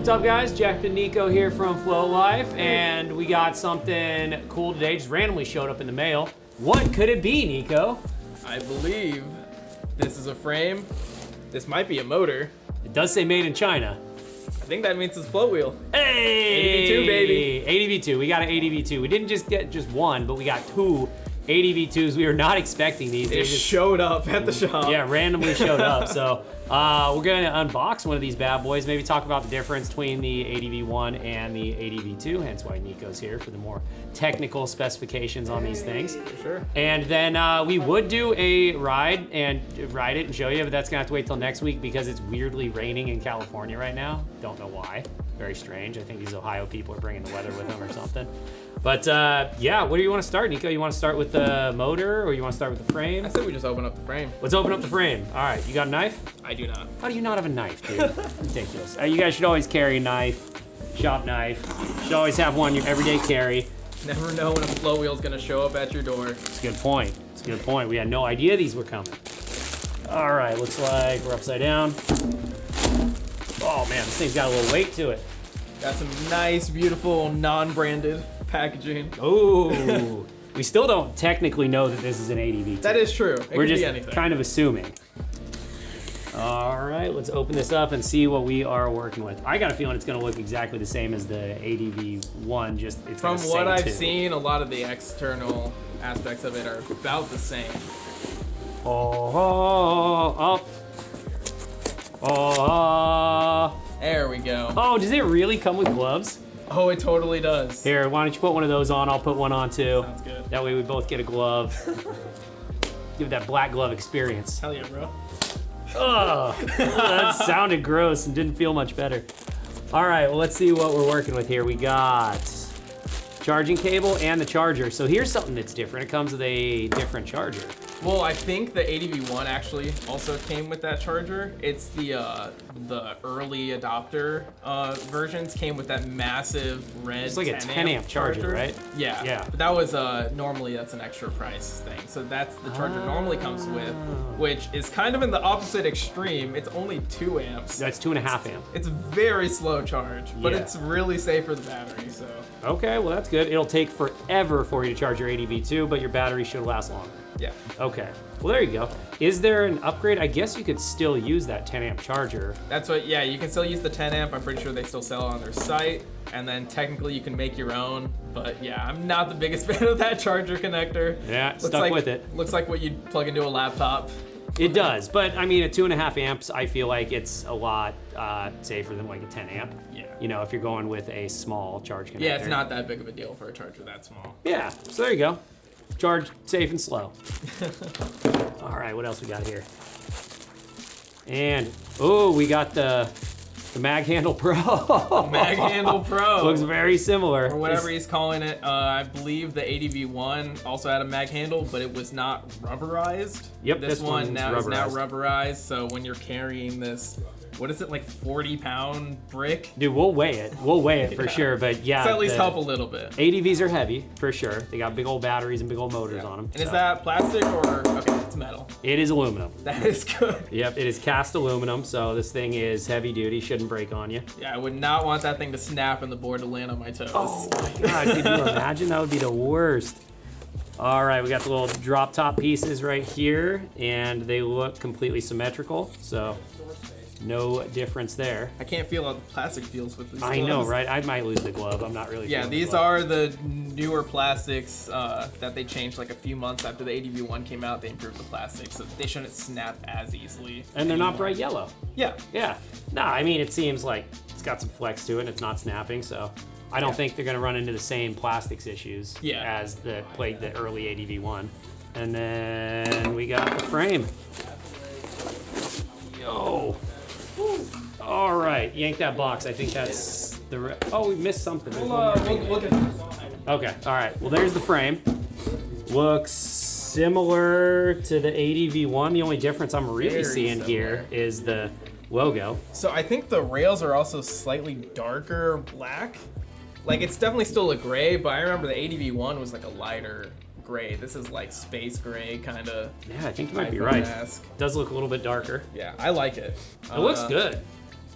What's up, guys? Jeff and Nico here from FloatLife, and we got something cool today. Just randomly showed up in the mail. What could it be, Nico? I believe this is a frame. This might be a motor. It does say made in China. I think that means it's float wheel. Hey! ADV2, baby. ADV2. We got an ADV2. We didn't just get just one, but we got two ADV2s. We were not expecting these. They just showed up at the shop. Yeah, randomly showed up. So we're gonna unbox one of these bad boys, maybe talk about the difference between the ADV1 and the ADV2, hence why Nico's here for the more technical specifications on these things. For sure. And then we would do a ride and ride it and show you, but that's gonna have to wait till next week because it's weirdly raining in California right now. Don't know why. Very strange. I think these Ohio people are bringing the weather with them or something. But yeah, where do you want to start, Nico? You want to start with the motor or you want to start with the frame? I said we just open up the frame. Let's open up the frame. All right, you got a knife? I do not. How do you not have a knife, dude? Ridiculous. You guys should always carry a knife, shop knife. Should always have one your everyday carry. Never know when a float wheel's gonna show up at your door. It's a good point. It's a good point. We had no idea these were coming. All right, looks like we're upside down. Oh man, this thing's got a little weight to it. Got some nice, beautiful, non-branded packaging. Oh, we still don't technically know that this is an ADV2. That is true. It We're could just be anything. kind of assuming. All right, let's open this up and see what we are working with. I got a feeling it's going to look exactly the same as the ADV1, just it's From gonna say what I've two. seen, a lot of the external aspects of it are about the same. There we go. Oh, does it really come with gloves? Oh, it totally does. Here, why don't you put one of those on? I'll put one on too. Sounds good. That way we both get a glove. Give it that black glove experience. Hell yeah, bro. Ugh, that sounded gross and didn't feel much better. All right, well, let's see what we're working with here. We got charging cable and the charger. So here's something that's different. It comes with a different charger. Well, I think the ADV1 actually also came with that charger. It's the early adopter versions came with that massive red. It's like a 10 amp charger, right? Yeah. Yeah. But that was normally that's an extra price thing. So that's the charger normally comes with, which is kind of in the opposite extreme. It's only 2 amps. That's 2.5 amp. It's a very slow charge, but Yeah. it's really safe for the battery. So. Okay, well that's good. It'll take forever for you to charge your ADV2, but your battery should last longer. Yeah. Okay, well there you go. Is there an upgrade? I guess you could still use that 10 amp charger. That's what, yeah, you can still use the 10 amp. I'm pretty sure they still sell it on their site. And then technically you can make your own. But yeah, I'm not the biggest fan of that charger connector. Yeah, Looks stuck like, with it. Looks like what you'd plug into a laptop. It does, but I mean, at 2.5 amps, I feel like it's a lot safer than like a 10 amp. Yeah. You know, if you're going with a small charge connector. Yeah, it's not that big of a deal for a charger that small. Yeah, so there you go. Charge safe and slow. All right, what else we got here? And, oh, we got the Mag Handle Pro. Mag Handle Pro. Looks very similar. Or whatever he's calling it. I believe the ADV1 also had a mag handle, but it was not rubberized. Yep, this one one's now is now rubberized. So when you're carrying this, what is it, like 40-pound brick? Dude, we'll weigh it. We'll weigh it for sure, but yeah. So at least help a little bit. ADVs are heavy, for sure. They got big old batteries and big old motors on them. And is that plastic or, okay, it's metal. It is aluminum. That is good. Yep, it is cast aluminum, so this thing is heavy duty, shouldn't break on you. Yeah, I would not want that thing to snap and the board to land on my toes. Oh my God, could you imagine? That would be the worst. All right, we got the little drop top pieces right here, and they look completely symmetrical, so no difference there. I can't feel how the plastic feels with these I know, gloves. right? I might lose the glove. I'm not really Yeah, feeling these the glove. are the newer plastics that they changed like a few months after the ADV1 came out. They improved the plastic, so they shouldn't snap as easily. And they're not anymore. bright yellow. Yeah. Yeah. No, I mean, it seems like it's got some flex to it and it's not snapping, so I don't think they're gonna run into the same plastics issues as the plagued the early ADV1. And then we got the frame. Yo. All right, yank that box. I think that's the, oh, we missed something. There's one more thing. Look at this. Okay, all right, well there's the frame. Looks similar to the ADV1. The only difference I'm really Very seeing here is the logo. So I think the rails are also slightly darker black. Like it's definitely still a gray, but I remember the ADV1 was like a lighter gray. This is like space gray kind of. Yeah, I think you might be right. iPhone-esque. Does look a little bit darker. Yeah, I like it. It looks good.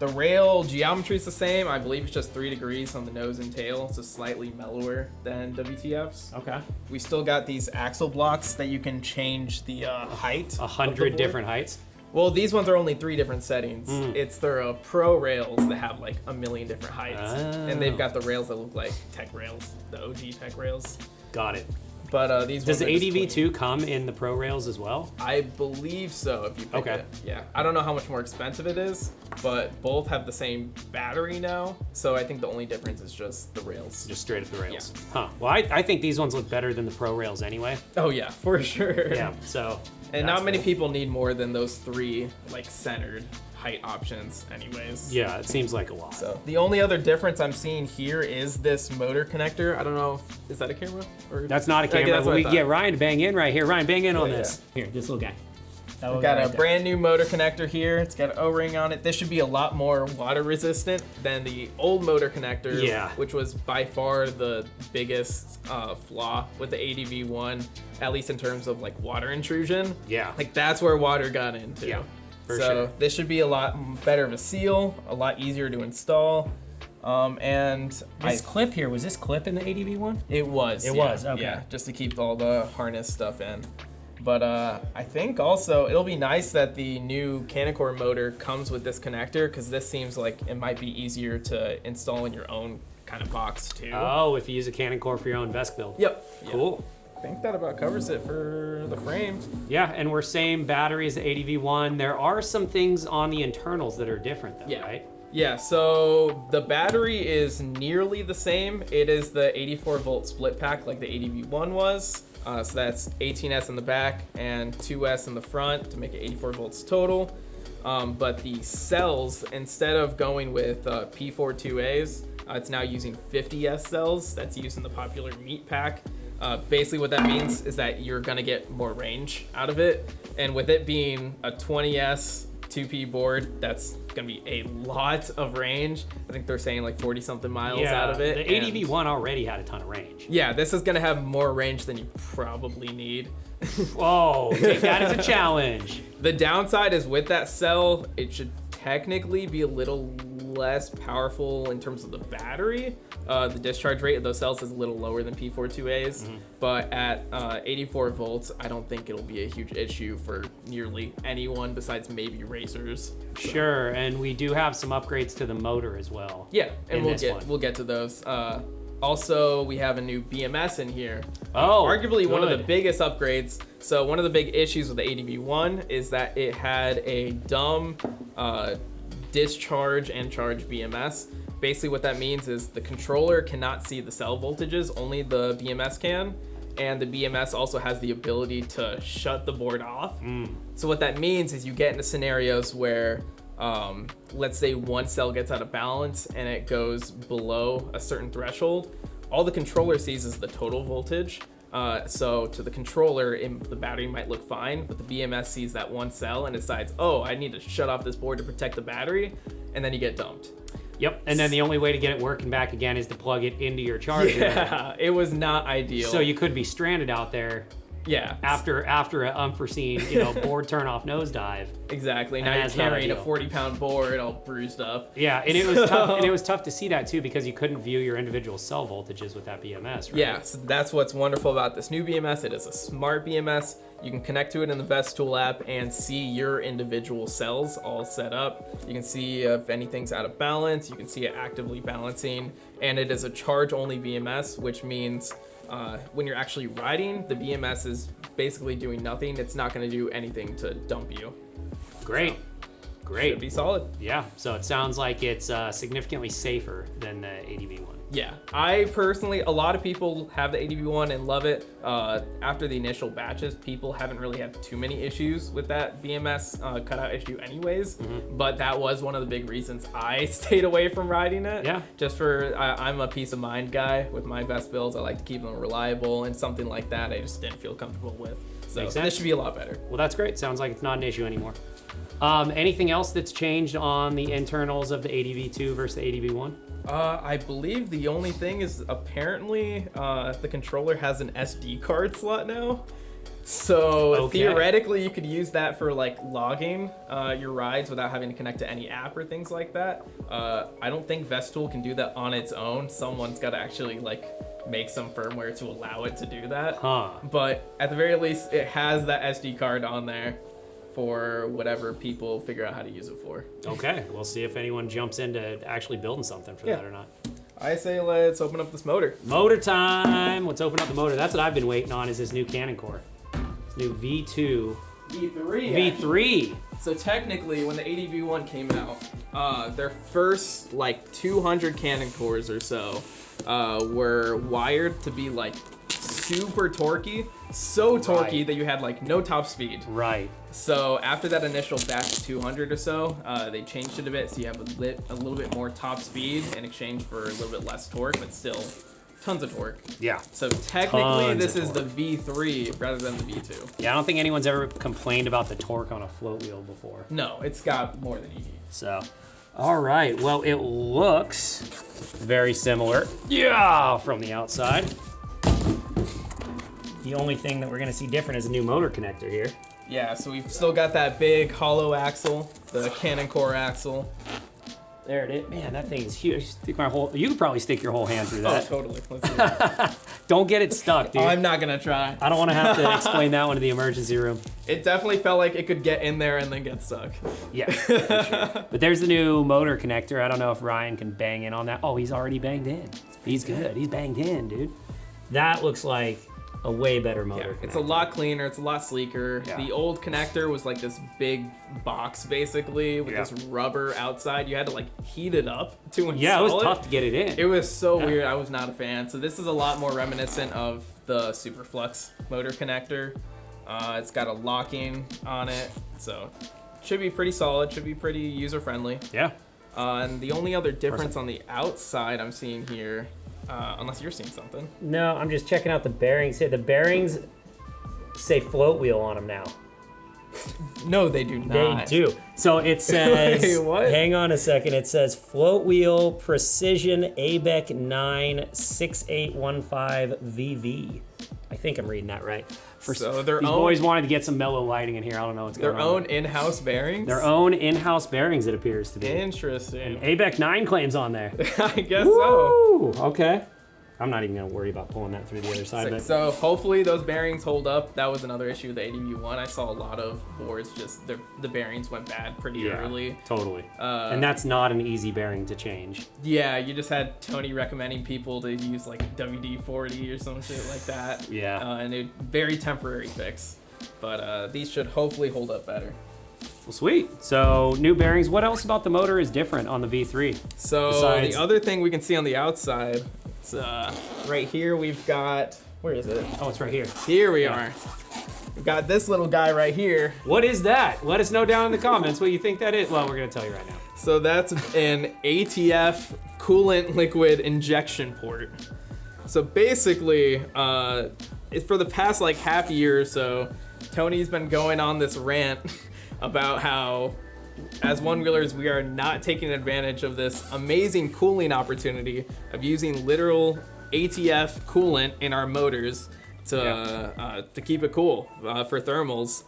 The rail geometry is the same. I believe it's just 3 degrees on the nose and tail, so slightly mellower than WTF's. Okay. We still got these axle blocks that you can change the height. 100 different heights. Well, these ones are only 3 different settings. It's their pro rails that have like a million different heights. And they've got the rails that look like tech rails, the OG tech rails. Got it. But these Does ones the are just ADV2 come in the Pro Rails as well? I believe so if you pick Okay. it. Yeah. I don't know how much more expensive it is, but both have the same battery now. So I think the only difference is just the rails. Just straight up the rails. Huh. Well, I think these ones look better than the Pro Rails anyway. Oh yeah, for sure. Yeah, so. And that's not many cool. people need more than those 3 like centered height options anyways. Yeah, it seems like a lot. So the only other difference I'm seeing here is this motor connector. I don't know is that a camera? Or That's not a Okay, camera, that's but what I we thought. can get Ryan to bang in right here. Ryan, bang in on Yeah, this. Here, this little guy. We've got a brand new motor connector here. It's got an O-ring on it. This should be a lot more water resistant than the old motor connector, Yeah. which was by far the biggest flaw with the ADV1, at least in terms of like water intrusion. Yeah. Like that's where water got into. Yeah, for so sure. this should be a lot better of a seal, a lot easier to install. And This clip here, was this clip in the ADV1? it was. It yeah, was, okay. Yeah, just to keep all the harness stuff in. But I think also it'll be nice that the new Canacor motor comes with this connector because this seems like it might be easier to install in your own kind of box too. Oh, if you use a Canon Core for your own Vesk build. Yep. Cool. I think that about covers it for the frame. Yeah, and we're same battery as the ADV1. There are some things on the internals that are different though, Yeah. right? Yeah, so the battery is nearly the same. It is the 84 volt split pack like the ADV1 was. So that's 18S in the back and 2S in the front to make it 84 volts total. But the cells, instead of going with P42As, it's now using 50S cells. That's used in the popular meat pack. Basically what that means is that you're gonna get more range out of it. And with it being a 20S 2P board, that's gonna be a lot of range. I think they're saying like 40 something miles out of it. The and- ADV1 already had a ton of range. Yeah, this is gonna have more range than you probably need. Whoa, take that as a challenge. The downside is with that cell, it should technically be a little less powerful in terms of the battery. The discharge rate of those cells is a little lower than P42As, but at 84 volts, I don't think it'll be a huge issue for nearly anyone besides maybe racers. Sure, and we do have some upgrades to the motor as well. Yeah, and In this one. we'll get to those. Also, we have a new BMS in here. Oh, Arguably one of the good. biggest upgrades. So one of the big issues with the ADV1 is that it had a dumb discharge and charge BMS. Basically what that means is the controller cannot see the cell voltages, only the BMS can. And the BMS also has the ability to shut the board off. So what that means is you get into scenarios where let's say one cell gets out of balance and it goes below a certain threshold. All the controller sees is the total voltage. So to the controller, the battery might look fine, but the BMS sees that one cell and decides, oh, I need to shut off this board to protect the battery, and then you get dumped. Yep, and then the only way to get it working back again is to plug it into your charger. Yeah, it was not ideal. So you could be stranded out there yeah, after an unforeseen, board turn off nosedive. exactly. And Now you're that's not carrying a ideal. 40-pound board all bruised up. Yeah, and it was tough. And it was tough to see that too because you couldn't view your individual cell voltages with that BMS. Right? Yeah, so that's what's wonderful about this new BMS. It is a smart BMS. You can connect to it in the Vest Tool app and see your individual cells all set up. You can see if anything's out of balance. You can see it actively balancing. And it is a charge-only BMS, which means when you're actually riding, the BMS is basically doing nothing. It's not going to do anything to dump you. Great. Should Great. be solid. Yeah, so it sounds like it's significantly safer than the ADV1. Yeah, I personally, a lot of people have the ADV1 and love it. After the initial batches, people haven't really had too many issues with that BMS cutout issue anyways, but that was one of the big reasons I stayed away from riding it. Yeah. Just for, I'm a peace of mind guy with my Vest builds. I like to keep them reliable, and something like that I just didn't feel comfortable with. So Makes sense. this should be a lot better. Well, that's great. Sounds like it's not an issue anymore. Anything else that's changed on the internals of the ADV2 versus the ADV1? I believe the only thing is apparently the controller has an SD card slot now. So Okay. theoretically, you could use that for like logging your rides without having to connect to any app or things like that. I don't think Vestool can do that on its own. Someone's got to actually like make some firmware to allow it to do that. Huh. But at the very least, it has that SD card on there for whatever people figure out how to use it for. Okay, we'll see if anyone jumps into actually building something for that or not. I say let's open up this motor. Motor time. Let's open up the motor. That's what I've been waiting on, is this new cannon core. This new V2. V3. V3. So technically, when the ADV1 came out, their first like 200 cannon cores or so were wired to be like super torquey, so torquey Right. that you had like no top speed. Right. So after that initial batch of 200 or so, they changed it a bit, so you have a little bit more top speed in exchange for a little bit less torque, but still tons of torque. Yeah. So technically, Tons this of is the torque. V3 rather than the V2. Yeah, I don't think anyone's ever complained about the torque on a float wheel before. No, it's got more than you need. So, all right. Well, it looks very similar. Yeah, from the outside. The only thing that we're gonna see different is a new motor connector here. Yeah, so we've still got that big hollow axle, the cannon core axle. There it is. Man, that thing is huge. You could probably stick your whole hand through Oh, that. totally. Let's see it. Don't get it stuck, dude. I'm not gonna try. I don't want to have to explain that one to the emergency room. It definitely felt like it could get in there and then get stuck. Yeah, for sure. But there's the new motor connector. I don't know if Ryan can bang in on that. Oh, he's already banged in. He's good. He's banged in, dude. That looks like a way better motor. It's a lot cleaner, it's a lot sleeker. Yeah. The old connector was like this big box basically with Yeah. this rubber outside. You had to like heat it up to install Yeah, it was tough to get it in. It was so weird. I was not a fan. So this is a lot more reminiscent of the Superflux motor connector. It's got a locking on it, so should be pretty solid, should be pretty user friendly. Yeah. And the only other difference on the outside I'm seeing here, unless you're seeing something. No, I'm just checking out the bearings here. The bearings say float wheel on them now. No, they do not. They do. So it says, Wait, what? hang on a second. It says float wheel precision ABEC 9 6815 VV. I think I'm reading that right. So their these own- boys wanted to get some mellow lighting in here. I don't know what's going Their on. own in-house bearings? Their own in-house bearings, it appears to be. Interesting. ABEC 9 claims on there. I guess so. Woo! Okay. I'm not even going to worry about pulling that through the other side. But So hopefully those bearings hold up. That was another issue with the ADV1. I saw a lot of boards just the bearings went bad pretty early. Totally. And that's not an easy bearing to change. Yeah, you just had Tony recommending people to use like WD-40 or some shit like that. Yeah. And a very temporary fix. But these should hopefully hold up better. Well, sweet. So new bearings. What else about the motor is different on the V3? So Besides- the other thing we can see on the outside, is, right here we've got, where is it? Oh, it's right here. Here we are. We've got this little guy right here. What is that? Let us know down in the comments what you think that is. Well, we're going to tell you right now. So that's an ATF coolant liquid injection port. So basically, for the past like half year or so, Tony's been going on this rant about how as one-wheelers, we are not taking advantage of this amazing cooling opportunity of using literal ATF coolant in our motors to keep it cool for thermals.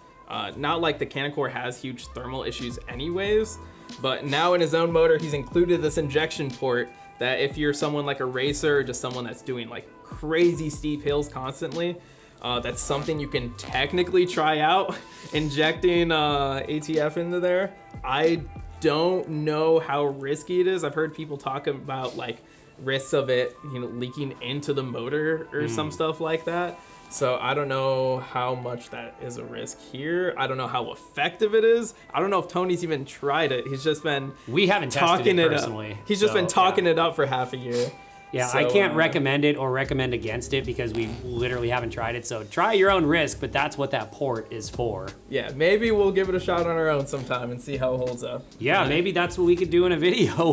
Not like the Cannon Core has huge thermal issues anyways, but now in his own motor, he's included this injection port that if you're someone like a racer or just someone that's doing like crazy steep hills constantly, that's something you can technically try out, injecting ATF into there. I don't know how risky it is. I've heard people talk about like risks of it, leaking into the motor or some stuff like that. So I don't know how much that is a risk here. I don't know how effective it is. I don't know if Tony's even tried it. He's just been We haven't tested talking it it personally. up. He's just been talking it up for half a year. Yeah, So, I can't recommend it or recommend against it because we literally haven't tried it. So try your own risk, but that's what that port is for. Yeah, maybe we'll give it a shot on our own sometime and see how it holds up. Yeah, maybe that's what we could do in a video.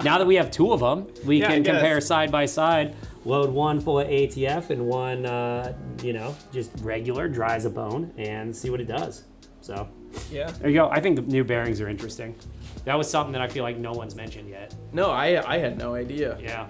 Now that we have two of them, we Yeah, I can guess. compare side by side. Load one full of ATF and one, just regular, dry as a bone, and see what it does. So Yeah. there you go. I think the new bearings are interesting. That was something that I feel like no one's mentioned yet. No, I had no idea. Yeah.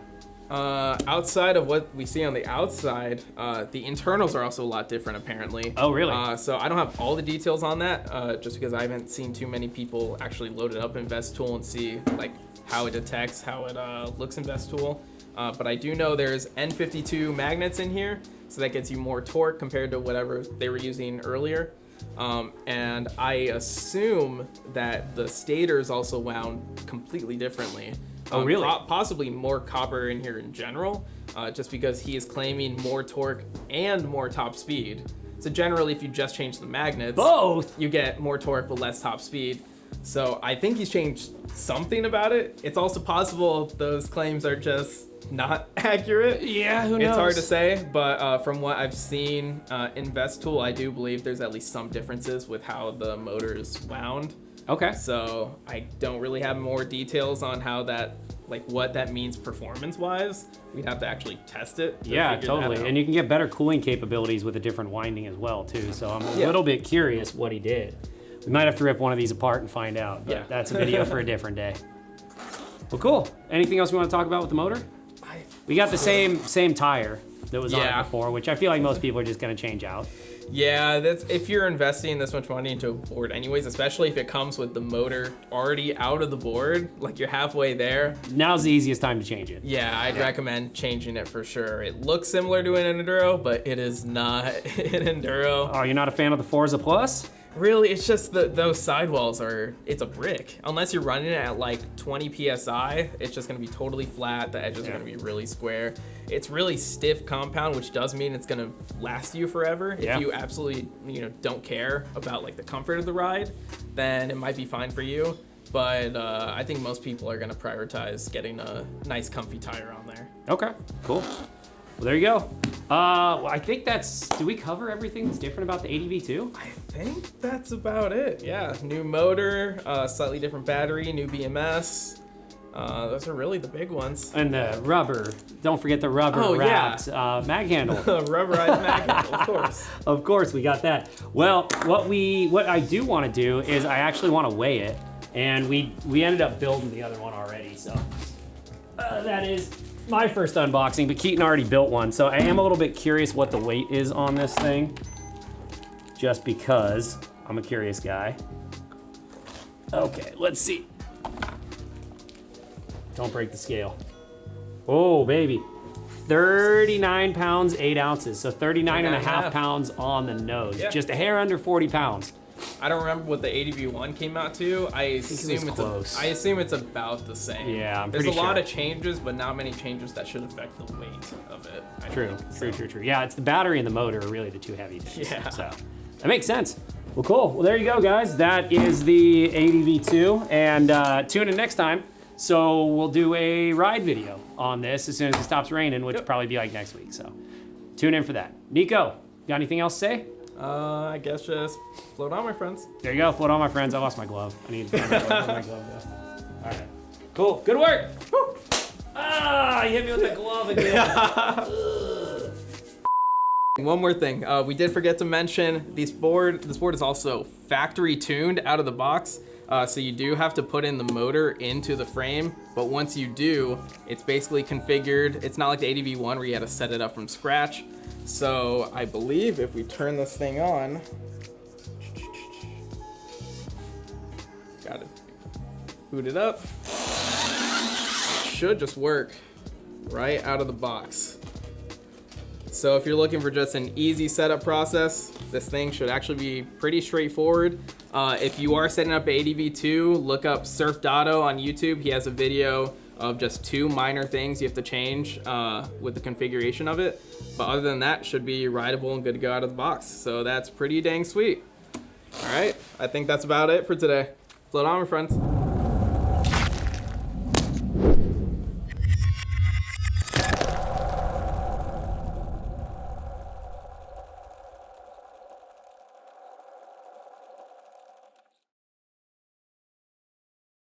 Outside of what we see on the outside, the internals are also a lot different apparently. Oh, really? So I don't have all the details on that, just because I haven't seen too many people actually load it up in Vestool and see like how it detects, how it looks in Vestool. But I do know there's N52 magnets in here, so that gets you more torque compared to whatever they were using earlier. And I assume that the stator is also wound completely differently. Oh, really? Possibly more copper in here in general, just because he is claiming more torque and more top speed. So generally, if you just change the magnets, Both? you get more torque but less top speed. So I think he's changed something about it. It's also possible those claims are just not accurate. Yeah, who knows? It's hard to say, but from what I've seen in Vestool, I do believe there's at least some differences with how the motor is wound. Okay. So I don't really have more details on how that, like what that means performance-wise. We'd have to actually test it. Yeah, totally. And you can get better cooling capabilities with a different winding as well, too. So I'm a little bit curious what he did. We might have to rip one of these apart and find out, but that's a video for a different day. Well, cool. Anything else you want to talk about with the motor? We got the same tire that was on it before, which I feel like most people are just going to change out. Yeah, that's if you're investing this much money into a board anyways, especially if it comes with the motor already out of the board, like you're halfway there. Now's the easiest time to change it. Yeah, I'd recommend changing it for sure. It looks similar to an Enduro, but it is not an Enduro. Oh, you're not a fan of the Forza Plus? Really, it's just those sidewalls it's a brick. Unless you're running it at like 20 PSI, it's just gonna be totally flat. The edges are gonna be really square. It's really stiff compound, which does mean it's gonna last you forever. If you absolutely, don't care about like the comfort of the ride, then it might be fine for you. But I think most people are gonna prioritize getting a nice comfy tire on there. Okay, cool. Well, there you go. Well, I think do we cover everything that's different about the ADV2? I think that's about it. Yeah, new motor, slightly different battery, new BMS. Those are really the big ones. And the rubber. Don't forget the rubber wrapped mag handle. Rubberized mag handle, of course. Of course, we got that. Well, what I do want to do is I actually want to weigh it, and we ended up building the other one already. So that is my first unboxing, but Keaton already built one, so I am a little bit curious what the weight is on this thing, just because I'm a curious guy. Okay, let's see. Don't break the scale. Oh, baby. 39 pounds, 8 ounces, so 39 and a half pounds on the nose. Yeah. Just a hair under 40 pounds. I don't remember what the ADV1 came out to. I assume it's about the same. Yeah, I'm pretty sure. There's a lot of changes, but not many changes that should affect the weight of it. True. Yeah, it's the battery and the motor are really the two heavy things. Yeah. So that makes sense. Well, cool. Well, there you go, guys. That is the ADV2, and tune in next time. So we'll do a ride video on this as soon as it stops raining, which will probably be like next week. So tune in for that. Nico, got anything else to say? I guess just float on, my friends. There you go, float on, my friends. I lost my glove. I need to find my glove. All right, cool, good work. Woo. Ah, you hit me with the glove again. One more thing, we did forget to mention this board is also factory tuned out of the box. So you do have to put in the motor into the frame, but once you do, it's basically configured. It's not like the ADV1 where you had to set it up from scratch. So I believe if we turn this thing on, got it, boot it up, it should just work right out of the box. So if you're looking for just an easy setup process, this thing should actually be pretty straightforward. If you are setting up ADV2, look up Surf Dotto on YouTube. He has a video of just 2 minor things you have to change with the configuration of it. But other than that, should be rideable and good to go out of the box. So that's pretty dang sweet. All right, I think that's about it for today. Float on, my friends.